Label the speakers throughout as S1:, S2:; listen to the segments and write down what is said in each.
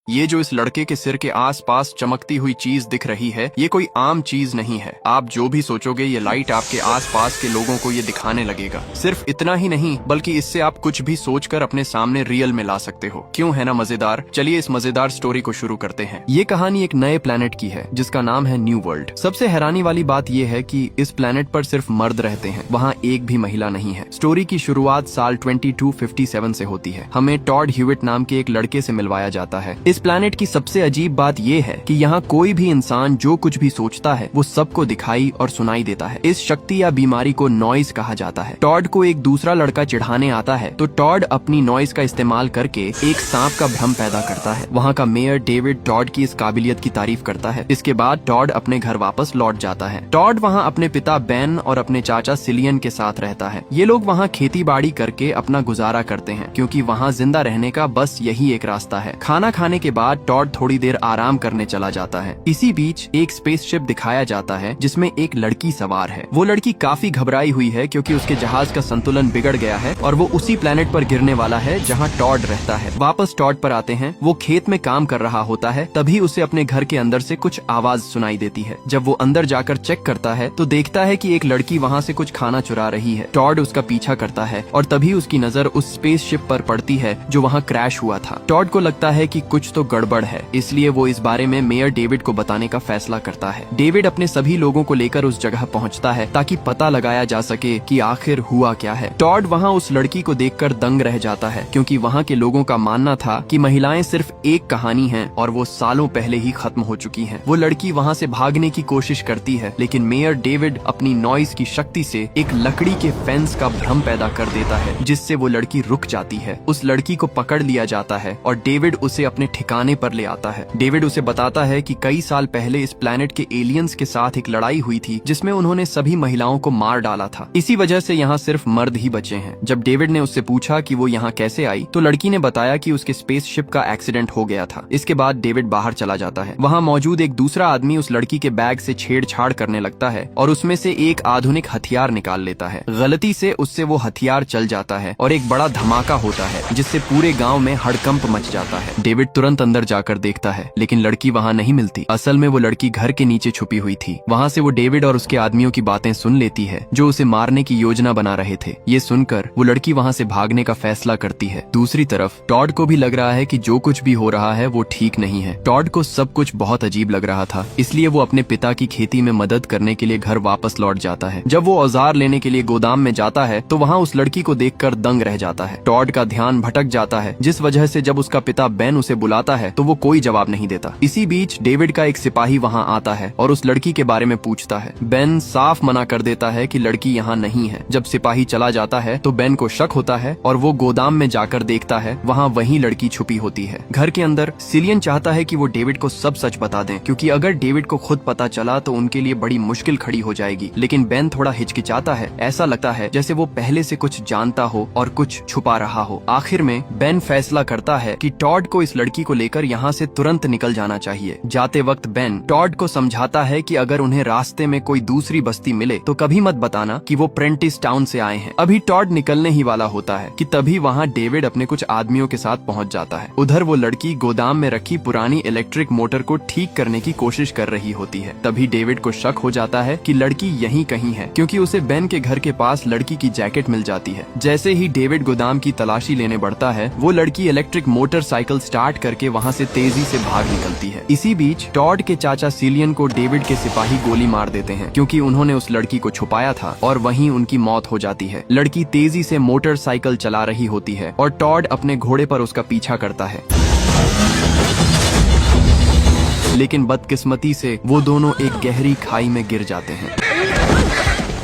S1: ये जो इस लड़के के सिर के आसपास चमकती हुई चीज दिख रही है, ये कोई आम चीज नहीं है। आप जो भी सोचोगे ये लाइट आपके आसपास के लोगों को ये दिखाने लगेगा। सिर्फ इतना ही नहीं बल्कि इससे आप कुछ भी सोचकर अपने सामने रियल में ला सकते हो। क्यों है ना मजेदार? चलिए इस मजेदार स्टोरी को शुरू करते हैं। ये कहानी एक नए प्लेनेट की है जिसका नाम है न्यू वर्ल्ड। सबसे हैरानी वाली बात ये है कि इस प्लेनेट पर सिर्फ मर्द रहते हैं, वहाँ एक भी महिला नहीं है। स्टोरी की शुरुआत साल 2257 से होती है। हमें टॉड ह्यूविट नाम के एक लड़के से मिलवाया जाता है। इस प्लेनेट की सबसे अजीब बात ये है कि यहाँ कोई भी इंसान जो कुछ भी सोचता है वो सबको दिखाई और सुनाई देता है। इस शक्ति या बीमारी को नॉइज कहा जाता है। टॉड को एक दूसरा लड़का चिढ़ाने आता है तो टॉड अपनी नॉइज का इस्तेमाल करके एक सांप का भ्रम पैदा करता है। वहाँ का मेयर डेविड टॉड की इस काबिलियत की तारीफ करता है। इसके बाद टॉड अपने घर वापस लौट जाता है। टॉड वहाँ अपने पिता बेन और अपने चाचा सिलियन के साथ रहता है। ये लोग वहाँ खेती बाड़ी करके अपना गुजारा करते हैं क्योंकि वहाँ जिंदा रहने का बस यही एक रास्ता है। खाना खाने के बाद टॉड थोड़ी देर आराम करने चला जाता है। इसी बीच एक स्पेसशिप दिखाया जाता है जिसमें एक लड़की सवार है। वो लड़की काफी घबराई हुई है क्योंकि उसके जहाज का संतुलन बिगड़ गया है और वो उसी प्लेनेट पर गिरने वाला है जहाँ टॉड रहता है। वापस टॉड पर आते हैं। वो खेत में काम कर रहा होता है, तभी उसे अपने घर के अंदर से कुछ आवाज सुनाई देती है। जब वो अंदर जाकर चेक करता है तो देखता है कि एक लड़की वहाँ से कुछ खाना चुरा रही है। टॉड उसका पीछा करता है और तभी उसकी नजर उस स्पेसशिप पर पड़ती है जो वहाँ क्रैश हुआ था। टॉड को लगता है कि कुछ तो गड़बड़ है, इसलिए वो इस बारे में मेयर डेविड को बताने का फैसला करता है। डेविड अपने सभी लोगों को लेकर उस जगह पहुंचता है ताकि पता लगाया जा सके कि आखिर हुआ क्या है। टॉड वहां उस लड़की को देखकर दंग रह जाता है क्योंकि वहां के लोगों का मानना था कि महिलाएं सिर्फ एक कहानी हैं और वो सालों पहले ही खत्म हो चुकी हैं। वो लड़की वहां से भागने की कोशिश करती है लेकिन मेयर डेविड अपनी नॉइज की शक्ति से एक लकड़ी के फेंस का भ्रम पैदा कर देता है जिससे वो लड़की रुक जाती है। उस लड़की को पकड़ लिया जाता है और डेविड उसे अपने ठिकाने पर ले आता है। डेविड उसे बताता है कि कई साल पहले इस प्लेनेट के एलियंस के साथ एक लड़ाई हुई थी जिसमें उन्होंने सभी महिलाओं को मार डाला था। इसी वजह से यहाँ सिर्फ मर्द ही बचे हैं। जब डेविड ने उससे पूछा कि वो यहाँ कैसे आई तो लड़की ने बताया कि उसके स्पेसशिप का एक्सीडेंट हो गया था। इसके बाद डेविड बाहर चला जाता है। वहाँ मौजूद एक दूसरा आदमी उस लड़की के बैग से छेड़छाड़ करने लगता है और उसमें से एक आधुनिक हथियार निकाल लेता है। गलती से उससे वो हथियार चल जाता है और एक बड़ा धमाका होता है जिससे पूरे गाँव में हड़कंप मच जाता है। डेविड तुरंत अंदर जाकर देखता है लेकिन लड़की वहाँ नहीं मिलती। असल में वो लड़की घर के नीचे छुपी हुई थी। वहाँ से वो डेविड और उसके आदमियों की बातें सुन लेती है जो उसे मारने की योजना बना रहे थे। ये सुनकर वो लड़की वहाँ से भागने का फैसला करती है। दूसरी तरफ टॉड को भी लग रहा है कि जो कुछ भी हो रहा है वो ठीक नहीं है। टॉड को सब कुछ बहुत अजीब लग रहा था, इसलिए वो अपने पिता की खेती में मदद करने के लिए घर वापस लौट जाता है। जब वो औजार लेने के लिए गोदाम में जाता है तो वहाँ उस लड़की को देखकर दंग रह जाता है। टॉड का ध्यान भटक जाता है जिस वजह से जब उसका पिता बेन उसे बुलाता है तो वो कोई जवाब नहीं देता। इसी बीच डेविड का एक सिपाही वहाँ आता है और उस लड़की के बारे में पूछता है। बेन साफ मना कर देता है कि लड़की यहाँ नहीं है। जब सिपाही चला जाता है तो बेन को शक होता है और वो गोदाम में जाकर देखता है, वहाँ वही लड़की छुपी होती है। घर के अंदर सिलियन चाहता है कि वो डेविड को सब सच बता दें क्योंकि अगर डेविड को खुद पता चला तो उनके लिए बड़ी मुश्किल खड़ी हो जाएगी। लेकिन बेन थोड़ा हिचकिचाता है। ऐसा लगता है जैसे वो पहले से कुछ जानता हो और कुछ छुपा रहा हो। आखिर में बेन फैसला करता है कि टॉड को इस लड़की को लेकर यहाँ से तुरंत निकल जाना चाहिए। जाते वक्त बेन टॉड को समझाता है कि अगर उन्हें रास्ते में कोई दूसरी बस्ती मिले तो कभी मत बताना कि वो प्रेंटिस टाउन से आए हैं। अभी टॉड निकलने ही वाला होता है कि तभी वहाँ डेविड अपने कुछ आदमियों के साथ पहुँच जाता है। उधर वो लड़की गोदाम में रखी पुरानी इलेक्ट्रिक मोटर को ठीक करने की कोशिश कर रही होती है। तभी डेविड को शक हो जाता है कि लड़की यहीं कहीं है क्योंकि उसे बेन के घर के पास लड़की की जैकेट मिल जाती है। जैसे ही डेविड गोदाम की तलाशी लेने बढ़ता है वो लड़की इलेक्ट्रिक मोटरसाइकिल स्टार्ट करके वहाँ से तेजी से भाग निकलती है। इसी बीच टॉड के चाचा सिलियन को डेविड के सिपाही गोली मार देते हैं क्योंकि उन्होंने उस लड़की को छुपाया था और वहीं उनकी मौत हो जाती है। लड़की तेजी से मोटरसाइकिल चला रही होती है और टॉड अपने घोड़े पर उसका पीछा करता है, लेकिन बदकिस्मती से वो दोनों एक गहरी खाई में गिर जाते हैं।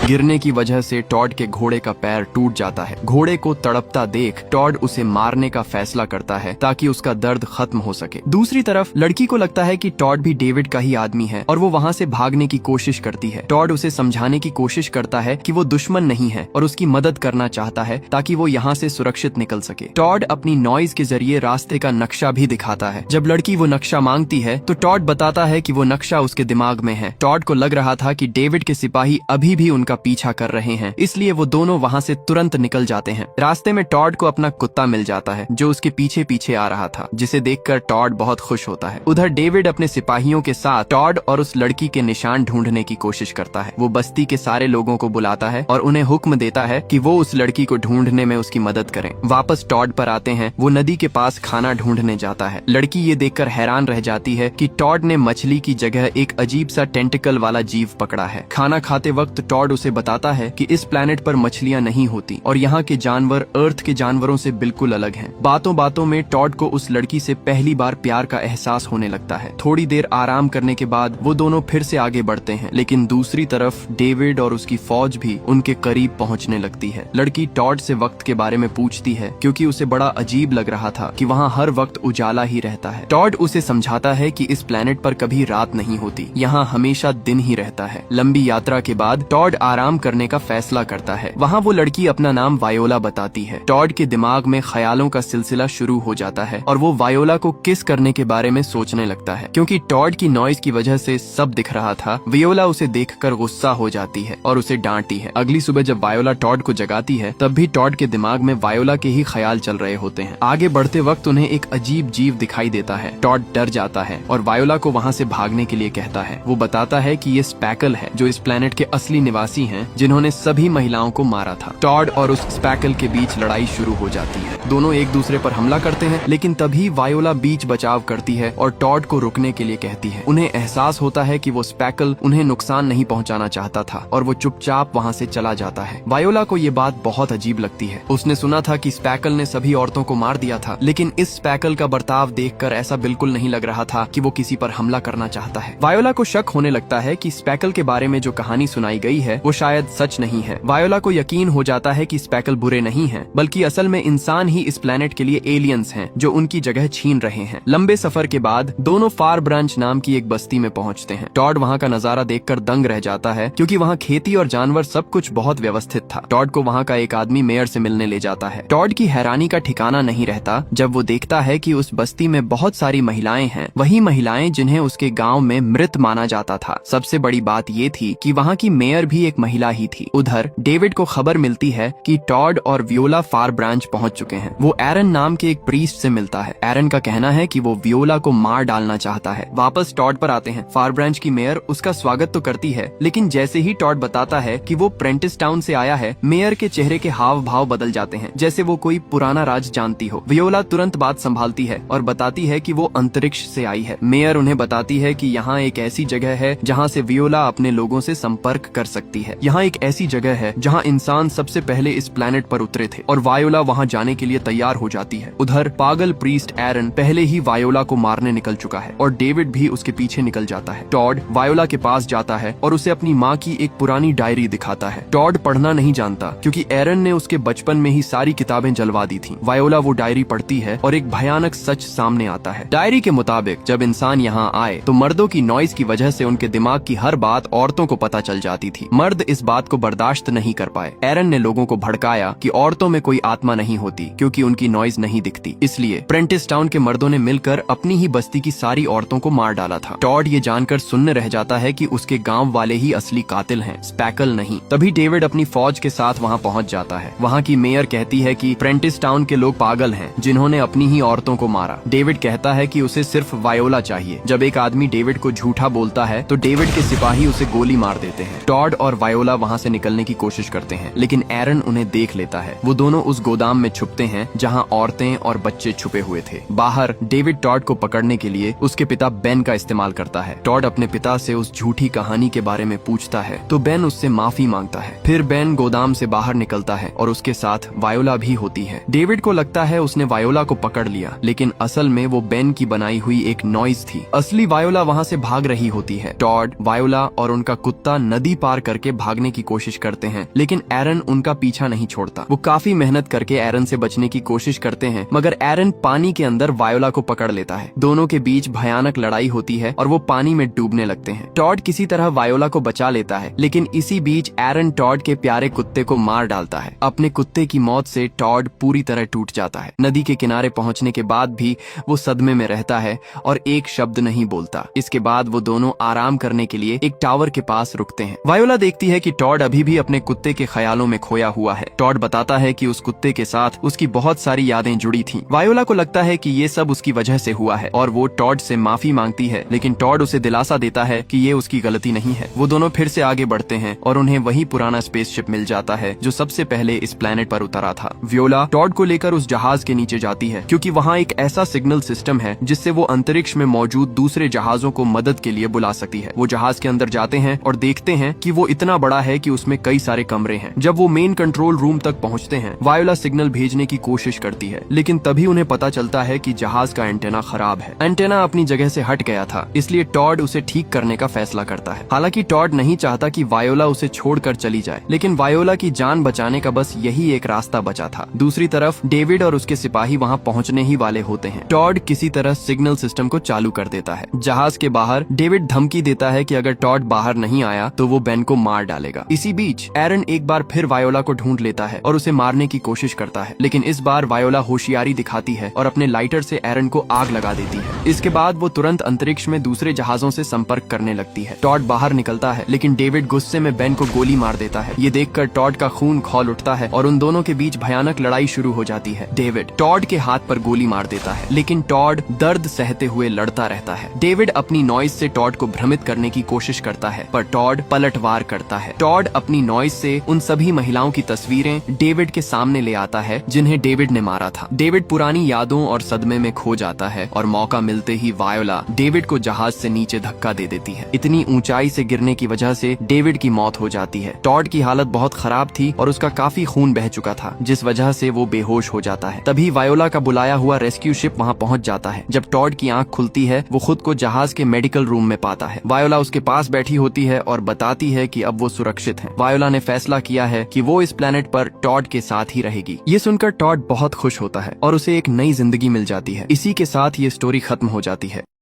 S1: गिरने की वजह से टॉड के घोड़े का पैर टूट जाता है। घोड़े को तड़पता देख टॉड उसे मारने का फैसला करता है ताकि उसका दर्द खत्म हो सके। दूसरी तरफ लड़की को लगता है कि टॉड भी डेविड का ही आदमी है और वो वहाँ से भागने की कोशिश करती है। टॉड उसे समझाने की कोशिश करता है कि वो दुश्मन नहीं है और उसकी मदद करना चाहता है ताकि वो यहाँ से सुरक्षित निकल सके। टॉड अपनी नॉइज के जरिए रास्ते का नक्शा भी दिखाता है। जब लड़की वो नक्शा मांगती है तो टॉड बताता है कि वो नक्शा उसके दिमाग में है। टॉड को लग रहा था कि डेविड के सिपाही अभी भी उनका पीछा कर रहे हैं, इसलिए वो दोनों वहाँ से तुरंत निकल जाते हैं। रास्ते में टॉड को अपना कुत्ता मिल जाता है जो उसके पीछे पीछे आ रहा था, जिसे देखकर टॉड बहुत खुश होता है। उधर डेविड अपने सिपाहियों के साथ टॉड और उस लड़की के निशान ढूंढने की कोशिश करता है। वो बस्ती के सारे लोगों को बुलाता है और उन्हें हुक्म देता है कि वो उस लड़की को ढूंढने में उसकी मदद करें। वापस टॉड पर आते हैं। वो नदी के पास खाना ढूंढने जाता है। लड़की ये देखकर हैरान रह जाती है कि टॉड ने मछली की जगह एक अजीब सा टेंटिकल वाला जीव पकड़ा है। खाना खाते वक्त टॉड उसे बताता है कि इस प्लेनेट पर मछलियां नहीं होती और यहाँ के जानवर अर्थ के जानवरों से बिल्कुल अलग हैं। बातों बातों में टॉड को उस लड़की से पहली बार प्यार का एहसास होने लगता है। थोड़ी देर आराम करने के बाद वो दोनों फिर से आगे बढ़ते हैं, लेकिन दूसरी तरफ डेविड और उसकी फौज भी उनके करीब पहुंचने लगती है। लड़की टॉड से वक्त के बारे में पूछती है क्योंकि उसे बड़ा अजीब लग रहा था कि वहाँ हर वक्त उजाला ही रहता है। टॉड उसे समझाता है कि इस प्लेनेट पर कभी रात नहीं होती, यहाँ हमेशा दिन ही रहता है। लंबी यात्रा के बाद टॉड आराम करने का फैसला करता है। वहाँ वो लड़की अपना नाम वायोला बताती है। टॉड के दिमाग में ख्यालों का सिलसिला शुरू हो जाता है और वो वायोला को किस करने के बारे में सोचने लगता है। क्योंकि टॉड की नॉइज की वजह से सब दिख रहा था, वायोला उसे देखकर गुस्सा हो जाती है और उसे डांटती है। अगली सुबह जब वायोला टॉड को जगाती है, तब भी टॉड के दिमाग में वायोला के ही ख्याल चल रहे होते हैं। आगे बढ़ते वक्त उन्हें एक अजीब जीव दिखाई देता है। टॉड डर जाता है और वायोला को वहाँ से भागने के लिए कहता है। वो बताता है कि ये स्पैकल है जो इस प्लेनेट के असली निवासी हैं, जिन्होंने सभी महिलाओं को मारा था। टॉड और उस स्पैकल के बीच लड़ाई शुरू हो जाती है। दोनों एक दूसरे पर हमला करते हैं, लेकिन तभी वायोला बीच बचाव करती है और टॉड को रुकने के लिए कहती है। उन्हें एहसास होता है कि वो स्पैकल उन्हें नुकसान नहीं पहुंचाना चाहता था और वो चुपचाप वहाँ से चला जाता है। वायोला को ये बात बहुत अजीब लगती है। उसने सुना था कि स्पैकल ने सभी औरतों को मार दिया था, लेकिन इस स्पैकल का बर्ताव देखकर ऐसा बिल्कुल नहीं लग रहा था कि वो किसी पर हमला करना चाहता है। वायोला को शक होने लगता है कि स्पैकल के बारे में जो कहानी सुनाई गई है वो शायद सच नहीं है। वायोला को यकीन हो जाता है कि स्पैकल बुरे नहीं हैं, बल्कि असल में इंसान ही इस प्लेनेट के लिए एलियंस हैं जो उनकी जगह छीन रहे हैं। लंबे सफर के बाद दोनों फार ब्रांच नाम की एक बस्ती में पहुंचते हैं। टॉड वहाँ का नजारा देखकर दंग रह जाता है क्योंकि वहाँ खेती और जानवर सब कुछ बहुत व्यवस्थित था। टॉड को वहाँ का एक आदमी मेयर से मिलने ले जाता है। टॉड की हैरानी का ठिकाना नहीं रहता जब वो देखता है कि उस बस्ती में बहुत सारी महिलाएं हैं, वही महिलाएं जिन्हें उसके गांव में मृत माना जाता था। सबसे बड़ी बात ये थी कि वहाँ की मेयर भी एक महिला ही थी। उधर डेविड को खबर मिलती है कि टॉड और वियोला फार ब्रांच पहुंच चुके हैं। वो एरन नाम के एक प्रीस्ट से मिलता है। एरन का कहना है कि वो वियोला को मार डालना चाहता है। वापस टॉड पर आते हैं। फार ब्रांच की मेयर उसका स्वागत तो करती है, लेकिन जैसे ही टॉड बताता है कि वो प्रेंटिस टाउन से आया है, मेयर के चेहरे के हाव भाव बदल जाते हैं, जैसे वो कोई पुराना राज जानती हो। वियोला तुरंत बात संभालती है और बताती है कि वो अंतरिक्ष से आई है। मेयर उन्हें बताती है कि यहाँ एक ऐसी जगह है जहाँ से वियोला अपने लोगों से संपर्क कर सकती है। यहाँ एक ऐसी जगह है जहाँ इंसान सबसे पहले इस प्लेनेट पर उतरे थे और वायोला वहाँ जाने के लिए तैयार हो जाती है। उधर पागल प्रीस्ट एरन पहले ही वायोला को मारने निकल चुका है और डेविड भी उसके पीछे निकल जाता है। टॉड वायोला के पास जाता है और उसे अपनी माँ की एक पुरानी डायरी दिखाता है। टॉड पढ़ना नहीं जानता क्योंकि एरन ने उसके बचपन में ही सारी किताबें जलवा दी थी। वायोला वो डायरी पढ़ती है और एक भयानक सच सामने आता है। डायरी के मुताबिक जब इंसान यहाँ आए तो मर्दों की नॉइज की वजह से उनके दिमाग की हर बात औरतों को पता चल जाती थी। मर्द इस बात को बर्दाश्त नहीं कर पाए। एरन ने लोगों को भड़काया कि औरतों में कोई आत्मा नहीं होती क्योंकि उनकी नॉइज नहीं दिखती। इसलिए प्रेंटिस टाउन के मर्दों ने मिलकर अपनी ही बस्ती की सारी औरतों को मार डाला था। टॉड ये जानकर सुन्न रह जाता है कि उसके गांव वाले ही असली कातिल हैं, स्पैकल नहीं। तभी डेविड अपनी फौज के साथ वहां पहुंच जाता है। वहां की मेयर कहती है कि प्रेंटिस टाउन के लोग पागल हैं जिन्होंने अपनी ही औरतों को मारा। डेविड कहता है कि उसे सिर्फ वायोला चाहिए। जब एक आदमी डेविड को झूठा बोलता है तो डेविड के सिपाही उसे गोली मार देते हैं। टॉड और वायोला वहां से निकलने की कोशिश करते हैं, लेकिन एरन उन्हें देख लेता है। वो दोनों उस गोदाम में छुपते हैं जहां औरतें और बच्चे छुपे हुए थे। बाहर डेविड टॉड को पकड़ने के लिए उसके पिता बेन का इस्तेमाल करता है। टॉड अपने पिता से उस झूठी कहानी के बारे में पूछता है तो बेन उससे माफी मांगता है। फिर बेन गोदाम से बाहर निकलता है और उसके साथ वायोला भी होती है। डेविड को लगता है उसने वायोला को पकड़ लिया, लेकिन असल में वो बेन की बनाई हुई एक नॉइज थी। असली वायोला वहाँ से भाग रही होती है। टॉड, वायोला और उनका कुत्ता नदी पार करके भागने की कोशिश करते हैं, लेकिन एरन उनका पीछा नहीं छोड़ता। वो काफी मेहनत करके एरन से बचने की कोशिश करते हैं, मगर एरन पानी के अंदर वायोला को पकड़ लेता है। दोनों के बीच भयानक लड़ाई होती है और वो पानी में डूबने लगते हैं। टॉड किसी तरह वायोला को बचा लेता है, लेकिन इसी बीच एरन टॉड के प्यारे कुत्ते को मार डालता है। अपने कुत्ते की मौत से टॉड पूरी तरह टूट जाता है। नदी के किनारे पहुंचने के बाद भी वो सदमे में रहता है और एक शब्द नहीं बोलता। इसके बाद वो दोनों आराम करने के लिए एक टावर के पास रुकते हैं। वायोला देखती कहती है कि टॉड अभी भी अपने कुत्ते के ख्यालों में खोया हुआ है। टॉड बताता है कि उस कुत्ते के साथ उसकी बहुत सारी यादें जुड़ी थीं। वायोला को लगता है कि ये सब उसकी वजह से हुआ है और वो टॉड से माफी मांगती है, लेकिन टॉड उसे दिलासा देता है कि ये उसकी गलती नहीं है। वो दोनों फिर से आगे बढ़ते हैं और उन्हें वही पुराना स्पेसशिप मिल जाता है जो सबसे पहले इस प्लेनेट पर उतरा था। वियोला टॉड को लेकर उस जहाज के नीचे जाती है क्योंकि वहाँ एक ऐसा सिग्नल सिस्टम है जिससे वो अंतरिक्ष में मौजूद दूसरे जहाजों को मदद के लिए बुला सकती है। वो जहाज के अंदर जाते हैं और देखते हैं कि वो इतना बड़ा है कि उसमें कई सारे कमरे हैं। जब वो मेन कंट्रोल रूम तक पहुंचते हैं, वायोला सिग्नल भेजने की कोशिश करती है, लेकिन तभी उन्हें पता चलता है कि जहाज का एंटेना खराब है। एंटेना अपनी जगह से हट गया था, इसलिए टॉड उसे ठीक करने का फैसला करता है। हालांकि टॉड नहीं चाहता कि वायोला उसे छोड़कर चली जाए, लेकिन वायोला की जान बचाने का बस यही एक रास्ता बचा था। दूसरी तरफ डेविड और उसके सिपाही वहाँ पहुँचने ही वाले होते हैं। टॉड किसी तरह सिग्नल सिस्टम को चालू कर देता है। जहाज के बाहर डेविड धमकी देता है कि अगर टॉड बाहर नहीं आया तो वो बेन को मार डालेगा। इसी बीच एरन एक बार फिर वायोला को ढूंढ लेता है और उसे मारने की कोशिश करता है, लेकिन इस बार वायोला होशियारी दिखाती है और अपने लाइटर से एरन को आग लगा देती है। इसके बाद वो तुरंत अंतरिक्ष में दूसरे जहाजों से संपर्क करने लगती है। टॉड बाहर निकलता है, लेकिन डेविड गुस्से में बेन को गोली मार देता है। ये देखकर टॉड का खून खौल उठता है और उन दोनों के बीच भयानक लड़ाई शुरू हो जाती है। डेविड टॉड के हाथ पर गोली मार देता है, लेकिन टॉड दर्द सहते हुए लड़ता रहता है। डेविड अपनी नॉइज से टॉड को भ्रमित करने की कोशिश करता है, पर टॉड पलटवार करता है। टॉड अपनी नॉइज से उन सभी महिलाओं की तस्वीरें डेविड के सामने ले आता है जिन्हें डेविड ने मारा था। डेविड पुरानी यादों और सदमे में खो जाता है और मौका मिलते ही वायोला डेविड को जहाज से नीचे धक्का दे देती है। इतनी ऊंचाई से गिरने की वजह से डेविड की मौत हो जाती है। टॉड की हालत बहुत खराब थी और उसका काफी खून बह चुका था, जिस वजह से वो बेहोश हो जाता है। तभी वायोला का बुलाया हुआ रेस्क्यू शिप वहाँ पहुँच जाता है। जब टॉड की आंख खुलती है, वो खुद को जहाज के मेडिकल रूम में पाता है। वायोला उसके पास बैठी होती है और बताती है कि अब वो सुरक्षित है। वायोला ने फैसला किया है कि वो इस प्लेनेट पर टॉड के साथ ही रहेगी। ये सुनकर टॉड बहुत खुश होता है और उसे एक नई जिंदगी मिल जाती है। इसी के साथ ये स्टोरी खत्म हो जाती है।